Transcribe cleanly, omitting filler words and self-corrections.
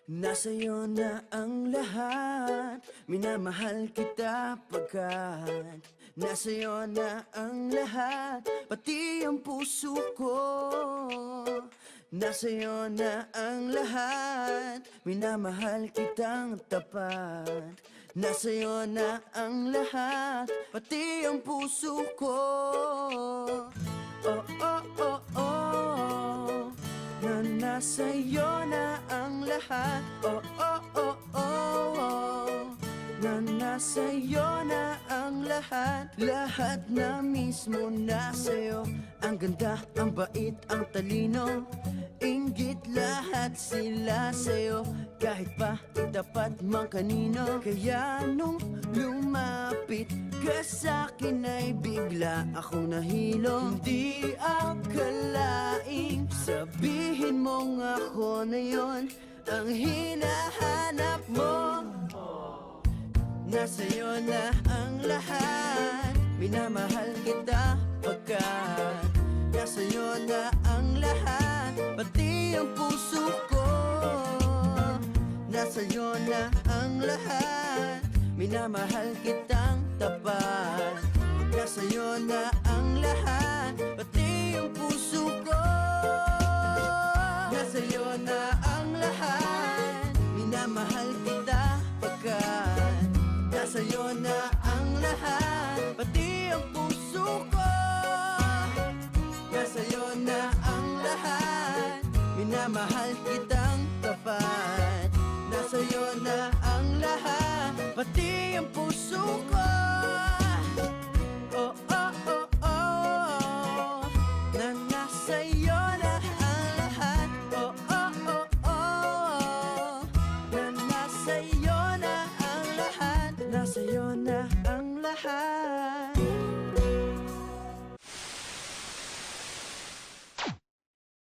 Nasa'yo na ang lahat, minamahal kita pagkat nasa'yo na ang lahat, pati ang puso ko. Nasa'yo na ang lahat, minamahal kitang tapat. Nasa'yo na ang lahat, pati ang puso ko. Oh, oh, oh, oh, na nasa'yo na ang lahat. Oh, oh, oh, oh, na nasa'yo na ang lahat. Lahat na mismo nasa'yo. Ang ganda, ang bait, ang talino, inggit lahat sila sa'yo. Kahit pa itapat mang kanino. Kaya nung lumapit ka sa'kin ay bigla akong nahilo. Hindi akalaing sabihin mong ako na yon ang hinahanap mo. Nasa'yo na ang lahat, minamahal kita pagkat nasa'yo na ang lahat, pati ang puso ko. Nasa'yo na ang lahat, minamahal kitang tapat. Nasa'yo na ang lahat, pati ang puso ko. Nasa'yo na ang lahat, minamahal kita pagkat nasa'yo na ang lahat, pati ang puso ko. Nasa'yo na ang lahat, minamahal kitang tapat. Nasa'yo na ang lahat, pati ang puso ko.